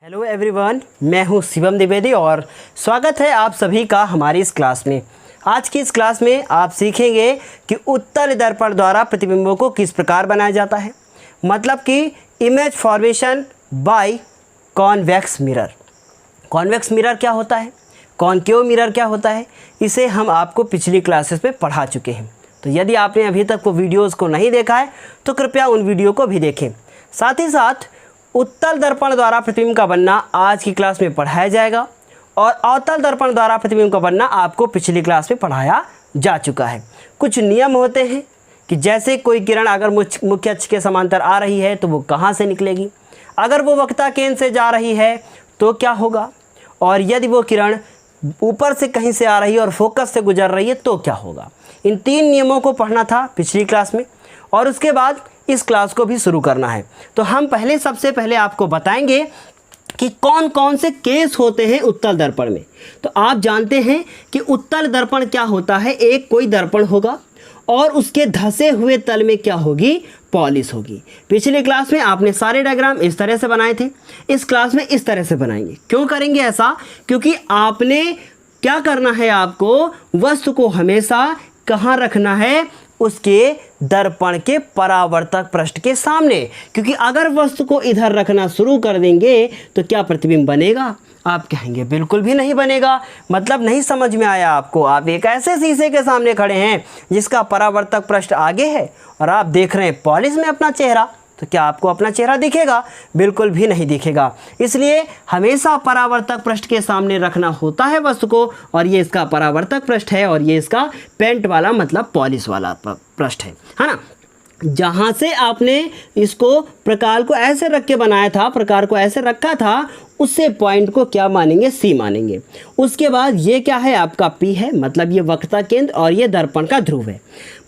Hello everyone, मैं हूं शिवम द्विवेदी और स्वागत है आप सभी का हमारी इस क्लास में। आज की इस क्लास में आप सीखेंगे कि उत्तल दर्पण द्वारा प्रतिबिंबों को किस प्रकार बनाया जाता है, मतलब कि image formation by convex mirror. Convex mirror क्या होता है, कॉनकेव मिरर क्या होता है, इसे हम आपको पिछली क्लासेस में पढ़ा चुके हैं। तो यदि आपने अभी तक वो वीडियोज़ को नहीं देखा है तो कृपया उन वीडियो को भी देखें। साथ ही साथ उत्तल दर्पण द्वारा प्रतिबिंब का बनना आज की क्लास में पढ़ाया जाएगा और अवतल दर्पण द्वारा प्रतिबिंब का बनना आपको पिछली क्लास में पढ़ाया जा चुका है। कुछ नियम होते हैं कि जैसे कोई किरण अगर मुख्य अक्ष के समांतर आ रही है तो वो कहाँ से निकलेगी, अगर वो वक्रता केंद्र से जा रही है तो क्या होगा, और यदि वो किरण ऊपर से कहीं से आ रही है और फोकस से गुजर रही है तो क्या होगा। इन तीन नियमों को पढ़ना था पिछली क्लास में और उसके बाद इस क्लास को भी शुरू करना है। तो हम सबसे पहले आपको बताएंगे कि कौन कौन से केस होते हैं उत्तल दर्पण में। तो आप जानते हैं कि उत्तल दर्पण क्या होता है, एक कोई दर्पण होगा और उसके धंसे हुए तल में क्या होगी, पॉलिश होगी। पिछले क्लास में आपने सारे डायग्राम इस तरह से बनाए थे, इस क्लास में इस तरह से बनाएंगे। क्यों करेंगे ऐसा, क्योंकि आपने क्या करना है, आपको वस्तु को हमेशा कहाँ रखना है, उसके दर्पण के परावर्तक पृष्ठ के सामने। क्योंकि अगर वस्तु को इधर रखना शुरू कर देंगे तो क्या प्रतिबिंब बनेगा, आप कहेंगे बिल्कुल भी नहीं बनेगा। मतलब नहीं समझ में आया आपको। आप एक ऐसे शीशे के सामने खड़े हैं जिसका परावर्तक पृष्ठ आगे है और आप देख रहे हैं पॉलिश में अपना चेहरा, तो क्या आपको अपना चेहरा दिखेगा, बिल्कुल भी नहीं दिखेगा। इसलिए हमेशा परावर्तक पृष्ठ के सामने रखना होता है वस्तु को, और ये इसका परावर्तक पृष्ठ है और ये इसका पेंट वाला मतलब पॉलिश वाला पृष्ठ है ना। जहाँ से आपने इसको प्रकार को ऐसे रख के बनाया था, प्रकार को ऐसे रखा था, उससे पॉइंट को क्या मानेंगे, सी मानेंगे। उसके बाद ये क्या है, आपका पी है, मतलब ये वक्रता केंद्र और ये दर्पण का ध्रुव है।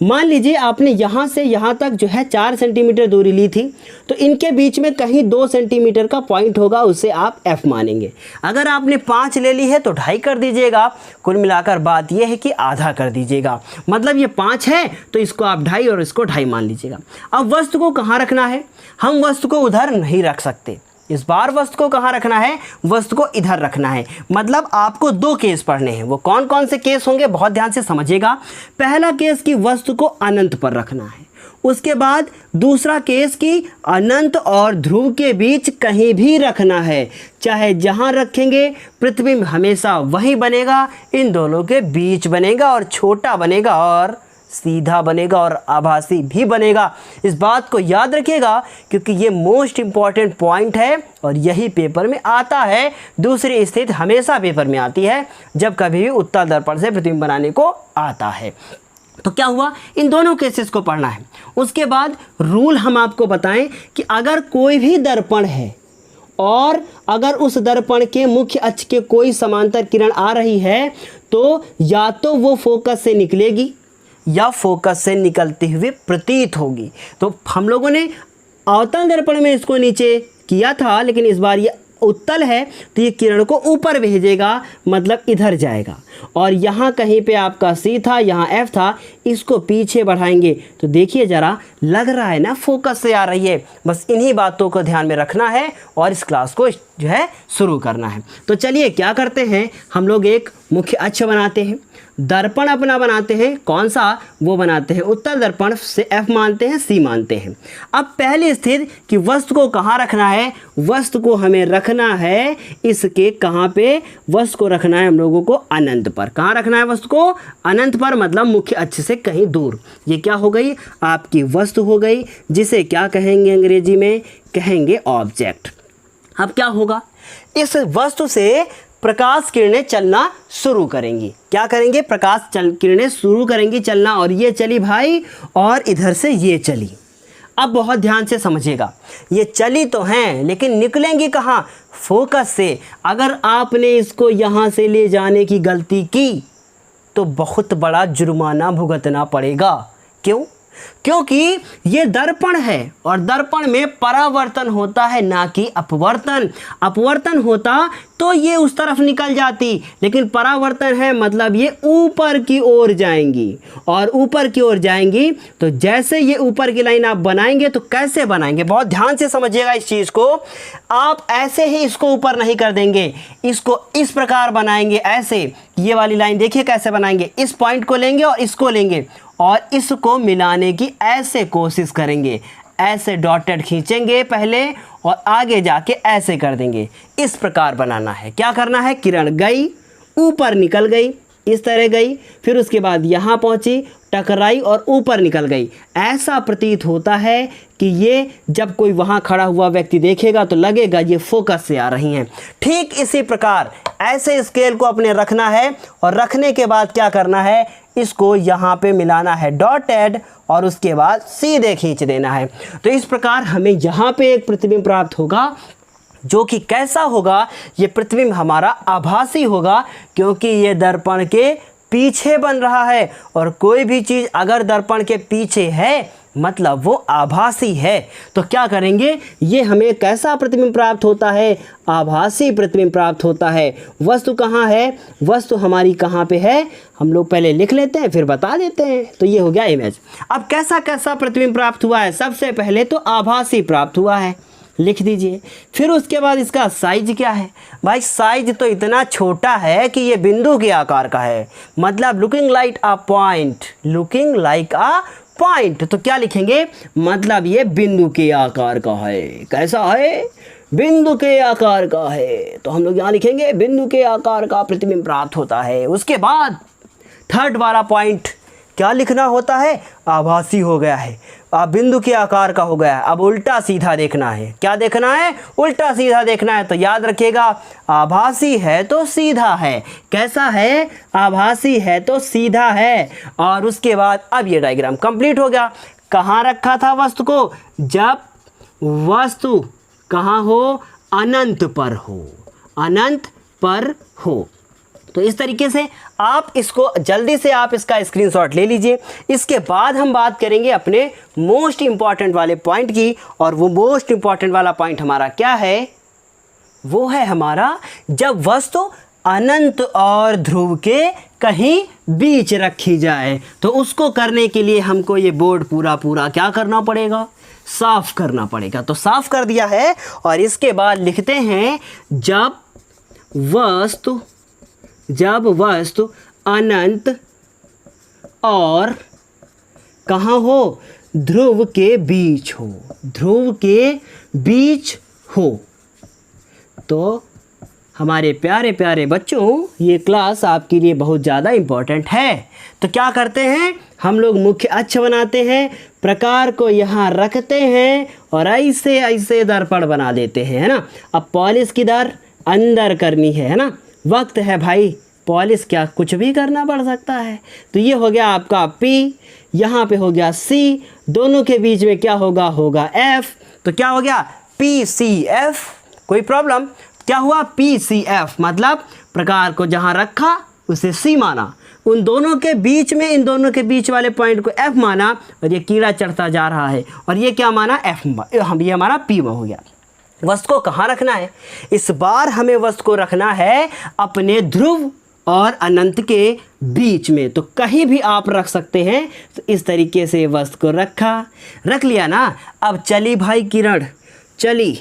मान लीजिए आपने यहाँ से यहाँ तक जो है 4 सेंटीमीटर दूरी ली थी, तो इनके बीच में कहीं 2 सेंटीमीटर का पॉइंट होगा, उसे आप एफ मानेंगे। अगर आपने 5 ले ली है तो 2.5 कर दीजिएगा। कुल मिलाकर बात यह है कि आधा कर दीजिएगा, मतलब ये 5 है तो इसको आप 2.5 और इसको 2.5 मान लीजिएगा। अब वस्तु को कहाँ रखना है, हम वस्तु को उधर नहीं रख सकते। इस बार वस्तु को कहाँ रखना है, वस्तु को इधर रखना है। मतलब आपको 2 केस पढ़ने हैं। वो कौन कौन से केस होंगे, बहुत ध्यान से समझिएगा। पहला केस की वस्तु को अनंत पर रखना है। उसके बाद दूसरा केस की अनंत और ध्रुव के बीच कहीं भी रखना है। चाहे जहाँ रखेंगे प्रतिबिंब हमेशा वहीं बनेगा, इन दोनों के बीच बनेगा और छोटा बनेगा और सीधा बनेगा और आभासी भी बनेगा। इस बात को याद रखिएगा क्योंकि ये मोस्ट इम्पॉर्टेंट पॉइंट है और यही पेपर में आता है। दूसरी स्थिति हमेशा पेपर में आती है जब कभी भी उत्तल दर्पण से प्रतिबिंब बनाने को आता है। तो क्या हुआ, इन दोनों केसेस को पढ़ना है। उसके बाद रूल हम आपको बताएं कि अगर कोई भी दर्पण है और अगर उस दर्पण के मुख्य अक्ष के कोई समांतर किरण आ रही है तो या तो वो फोकस से निकलेगी या फोकस से निकलते हुए प्रतीत होगी। तो हम लोगों ने अवतल दर्पण में इसको नीचे किया था, लेकिन इस बार ये उत्तल है तो ये किरण को ऊपर भेजेगा, मतलब इधर जाएगा। और यहाँ कहीं पे आपका सी था, यहाँ एफ था, इसको पीछे बढ़ाएंगे तो देखिए ज़रा, लग रहा है ना फोकस से आ रही है। बस इन्हीं बातों को ध्यान में रखना है और इस क्लास को जो है शुरू करना है। तो चलिए क्या करते हैं, हम लोग एक मुख्य अक्ष बनाते हैं, दर्पण अपना बनाते हैं। कौन सा, वो बनाते हैं उत्तल दर्पण से एफ मानते हैं, सी मानते हैं। अब पहली स्थिति कि वस्तु को कहाँ रखना है, वस्तु को हमें रखना है इसके कहाँ पे, वस्तु को रखना है हम लोगों को अनंत पर। कहाँ रखना है वस्तु को, अनंत पर, मतलब मुख्य अक्ष से कहीं दूर। ये क्या हो गई, आपकी वस्तु हो गई, जिसे क्या कहेंगे अंग्रेजी में, कहेंगे ऑब्जेक्ट। अब क्या होगा, इस वस्तु से प्रकाश किरणें चलना शुरू करेंगी। क्या करेंगे, प्रकाश किरणें शुरू करेंगी चलना, और ये चली भाई और इधर से ये चली। अब बहुत ध्यान से समझिएगा, ये चली तो हैं लेकिन निकलेंगी कहाँ, फोकस से। अगर आपने इसको यहाँ से ले जाने की गलती की तो बहुत बड़ा जुर्माना भुगतना पड़ेगा। क्यों, क्योंकि ये दर्पण है और दर्पण में परावर्तन होता है ना कि अपवर्तन। अपवर्तन होता तो ये उस तरफ निकल जाती, लेकिन परावर्तन है मतलब ये ऊपर की ओर जाएंगी, और ऊपर की ओर जाएंगी तो जैसे ये ऊपर की लाइन आप बनाएंगे तो कैसे बनाएंगे, बहुत ध्यान से समझिएगा इस चीज़ को। आप ऐसे ही इसको ऊपर नहीं कर देंगे, इसको इस प्रकार बनाएंगे, ऐसे ये वाली लाइन देखिए कैसे बनाएंगे, इस पॉइंट को लेंगे और इसको लेंगे और इसको मिलाने की ऐसे कोशिश करेंगे, ऐसे डॉटेड खींचेंगे पहले और आगे जाके ऐसे कर देंगे। इस प्रकार बनाना है। क्या करना है, किरण गई ऊपर निकल गई, इस तरह गई, फिर उसके बाद यहाँ पहुँची, टकराई और ऊपर निकल गई। ऐसा प्रतीत होता है कि ये जब कोई वहाँ खड़ा हुआ व्यक्ति देखेगा तो लगेगा ये फोकस से आ रही हैं। ठीक इसी प्रकार ऐसे स्केल को अपने रखना है और रखने के बाद क्या करना है, इसको यहाँ पे मिलाना है डॉटेड और उसके बाद सीधे खींच देना है। तो इस प्रकार हमें यहाँ पे एक प्रतिबिंब प्राप्त होगा जो कि कैसा होगा, ये प्रतिबिंब हमारा आभासी होगा, क्योंकि ये दर्पण के पीछे बन रहा है और कोई भी चीज़ अगर दर्पण के पीछे है मतलब वो आभासी है। तो क्या करेंगे, ये हमें कैसा प्रतिबिंब प्राप्त होता है, आभासी प्रतिबिंब प्राप्त होता है। वस्तु कहाँ है, वस्तु हमारी कहाँ पे है, हम लोग पहले लिख लेते हैं फिर बता देते हैं। तो ये हो गया इमेज। अब कैसा कैसा प्रतिबिंब प्राप्त हुआ है, सबसे पहले तो आभासी प्राप्त हुआ है, लिख दीजिए। फिर उसके बाद इसका साइज क्या है, भाई साइज तो इतना छोटा है कि ये बिंदु के आकार का है, मतलब looking like a point, looking like a point. तो क्या लिखेंगे, मतलब ये बिंदु के आकार का है। कैसा है, बिंदु के आकार का है। तो हम लोग यहाँ लिखेंगे बिंदु के आकार का प्रतिबिंब प्राप्त होता है। उसके बाद थर्ड वाला पॉइंट क्या लिखना होता है, आभासी हो गया है, अब बिंदु के आकार का हो गया है। अब उल्टा सीधा देखना है, क्या देखना है, उल्टा सीधा देखना है। तो याद रखिएगा, आभासी है तो सीधा है। कैसा है, आभासी है तो सीधा है। और उसके बाद अब ये डायग्राम कंप्लीट हो गया। कहाँ रखा था वस्तु को, जब वस्तु कहाँ हो, अनंत पर हो, अनंत पर हो। तो इस तरीके से आप इसको जल्दी से आप इसका स्क्रीनशॉट ले लीजिए। इसके बाद हम बात करेंगे अपने मोस्ट इम्पॉर्टेंट वाले पॉइंट की, और वो मोस्ट इम्पॉर्टेंट वाला पॉइंट हमारा क्या है, वो है हमारा जब वस्तु अनंत और ध्रुव के कहीं बीच रखी जाए। तो उसको करने के लिए हमको ये बोर्ड पूरा क्या करना पड़ेगा, साफ करना पड़ेगा। तो साफ कर दिया है और इसके बाद लिखते हैं जब वस्तु अनंत और कहाँ हो, ध्रुव के बीच हो, ध्रुव के बीच हो। तो हमारे प्यारे प्यारे बच्चों, ये क्लास आपके लिए बहुत ज़्यादा इम्पोर्टेंट है। तो क्या करते हैं, हम लोग मुख्य अक्ष बनाते हैं, प्रकार को यहाँ रखते हैं और ऐसे ऐसे दर्पण बना देते हैं, है ना। अब पॉलिश किधर, अंदर करनी है ना। वक्त है भाई, पॉलिश क्या कुछ भी करना पड़ सकता है। तो ये हो गया आपका P, यहाँ पे हो गया C, दोनों के बीच में क्या होगा, होगा F। तो क्या हो गया, PCF। कोई प्रॉब्लम, क्या हुआ, PCF, मतलब प्रकार को जहाँ रखा उसे C माना, उन दोनों के बीच में, इन दोनों के बीच वाले पॉइंट को F माना, और ये कीड़ा चढ़ता जा रहा है और ये क्या माना, F, ये हमारा P हो गया। वस्तु को कहाँ रखना है, इस बार हमें वस्तु को रखना है अपने ध्रुव और अनंत के बीच में। तो कहीं भी आप रख सकते हैं। तो इस तरीके से वस्तु को रख लिया ना। अब चली भाई किरण, चली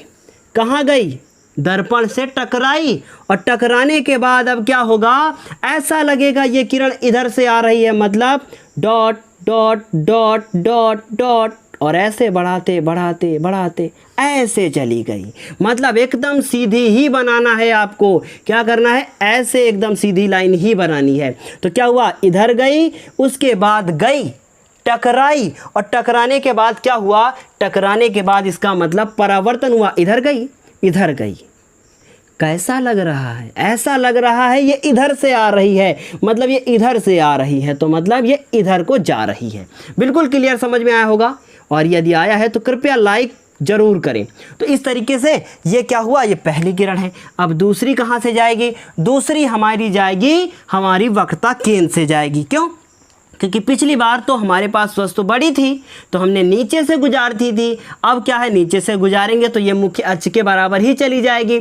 कहाँ गई, दर्पण से टकराई, और टकराने के बाद अब क्या होगा, ऐसा लगेगा ये किरण इधर से आ रही है, मतलब dot dot dot dot dot, और ऐसे बढ़ाते बढ़ाते बढ़ाते ऐसे चली गई। मतलब एकदम सीधी ही बनाना है आपको। क्या करना है, ऐसे एकदम सीधी लाइन ही बनानी है। तो क्या हुआ, इधर गई, उसके बाद गई, टकराई, और टकराने के बाद क्या हुआ, टकराने के बाद इसका मतलब परावर्तन हुआ, इधर गई, इधर गई। कैसा लग रहा है, ऐसा लग रहा है ये इधर से आ रही है, मतलब ये इधर से आ रही है, तो मतलब ये इधर को जा रही है। बिल्कुल क्लियर समझ में आया होगा, और यदि आया है तो कृपया लाइक जरूर करें। तो इस तरीके से ये क्या हुआ, ये पहली किरण है। अब दूसरी कहाँ से जाएगी, दूसरी हमारी जाएगी, हमारी वक्रता केंद्र से जाएगी। क्यों, क्योंकि पिछली बार तो हमारे पास वस्तु बड़ी थी तो हमने नीचे से गुजारती थी। अब क्या है, नीचे से गुजारेंगे तो ये मुख्य अक्ष के बराबर ही चली जाएगी।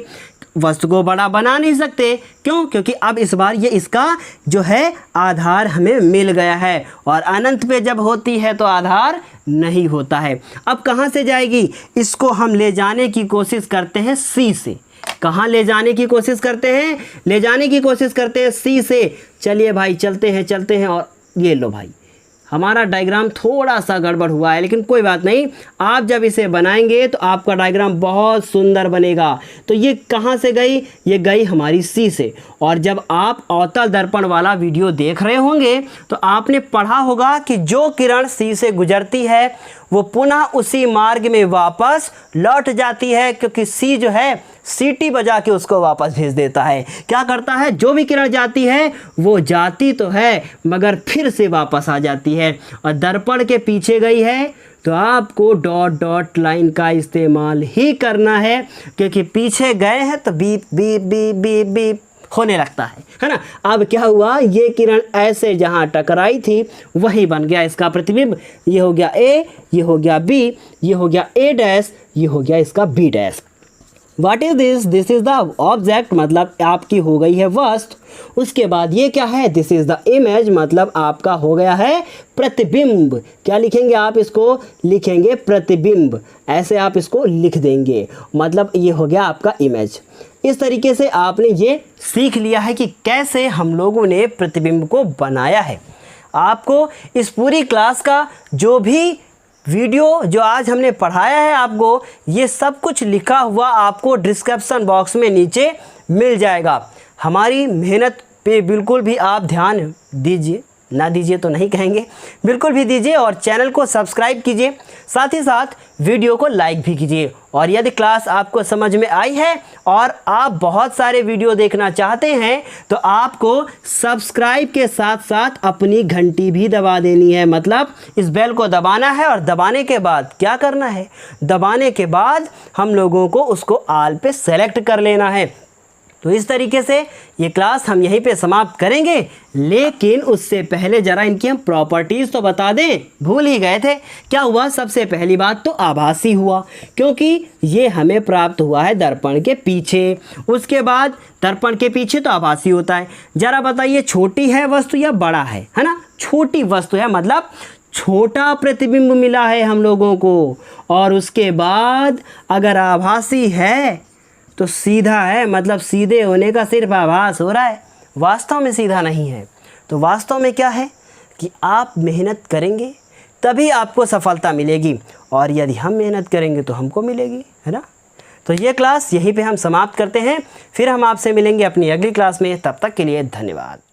वस्तु को बड़ा बना नहीं सकते, क्यों? क्योंकि अब इस बार ये इसका जो है आधार हमें मिल गया है, और अनंत पे जब होती है तो आधार नहीं होता है। अब कहाँ से जाएगी? इसको हम ले जाने की कोशिश करते हैं सी से। कहाँ ले जाने की कोशिश करते हैं? ले जाने की कोशिश करते हैं सी से। चलिए भाई चलते हैं और ये लो भाई, हमारा डायग्राम थोड़ा सा गड़बड़ हुआ है, लेकिन कोई बात नहीं। आप जब इसे बनाएंगे तो आपका डायग्राम बहुत सुंदर बनेगा। तो ये कहाँ से गई? ये गई हमारी सी से। और जब आप अवतल दर्पण वाला वीडियो देख रहे होंगे तो आपने पढ़ा होगा कि जो किरण सी से गुजरती है वो पुनः उसी मार्ग में वापस लौट जाती है, क्योंकि सी जो है सीटी बजा के उसको वापस भेज देता है। क्या करता है? जो भी किरण जाती है वो जाती तो है मगर फिर से वापस आ जाती है। और दर्पण के पीछे गई है तो आपको डॉट डॉट लाइन का इस्तेमाल ही करना है, क्योंकि पीछे गए हैं तो beep beep beep beep beep होने लगता है ना। अब क्या हुआ, ये किरण ऐसे जहाँ टकराई थी वही बन गया इसका प्रतिबिंब। ये हो गया ए, ये हो गया बी, ये हो गया ए डैश, ये हो गया इसका B dash. What is this? This is the object, मतलब आपकी हो गई है वस्तु। उसके बाद ये क्या है? दिस इज द इमेज, मतलब आपका हो गया है प्रतिबिंब। क्या लिखेंगे आप? इसको लिखेंगे प्रतिबिंब। ऐसे आप इसको लिख देंगे, मतलब ये हो गया आपका इमेज। इस तरीके से आपने ये सीख लिया है कि कैसे हम लोगों ने प्रतिबिंब को बनाया है। आपको इस पूरी क्लास का जो भी वीडियो जो आज हमने पढ़ाया है आपको, ये सब कुछ लिखा हुआ आपको डिस्क्रिप्शन बॉक्स में नीचे मिल जाएगा। हमारी मेहनत पे बिल्कुल भी आप ध्यान दीजिए, ना दीजिए तो नहीं कहेंगे, बिल्कुल भी दीजिए और चैनल को सब्सक्राइब कीजिए, साथ ही साथ वीडियो को लाइक भी कीजिए। और यदि क्लास आपको समझ में आई है और आप बहुत सारे वीडियो देखना चाहते हैं तो आपको सब्सक्राइब के साथ साथ अपनी घंटी भी दबा देनी है, मतलब इस बेल को दबाना है। और दबाने के बाद क्या करना है? दबाने के बाद हम लोगों को उसको ऑल पे सेलेक्ट कर लेना है। तो इस तरीके से ये क्लास हम यहीं पे समाप्त करेंगे, लेकिन उससे पहले ज़रा इनकी हम प्रॉपर्टीज़ तो बता दें, भूल ही गए थे। क्या हुआ? सबसे पहली बात तो आभासी हुआ, क्योंकि ये हमें प्राप्त हुआ है दर्पण के पीछे। उसके बाद दर्पण के पीछे तो आभासी होता है। ज़रा बताइए, छोटी है वस्तु या बड़ा है ना? छोटी वस्तु है, मतलब छोटा प्रतिबिंब मिला है हम लोगों को। और उसके बाद अगर आभासी है तो सीधा है, मतलब सीधे होने का सिर्फ आभास हो रहा है, वास्तव में सीधा नहीं है। तो वास्तव में क्या है कि आप मेहनत करेंगे तभी आपको सफलता मिलेगी, और यदि हम मेहनत करेंगे तो हमको मिलेगी, है ना। तो ये क्लास यहीं पे हम समाप्त करते हैं, फिर हम आपसे मिलेंगे अपनी अगली क्लास में। तब तक के लिए धन्यवाद।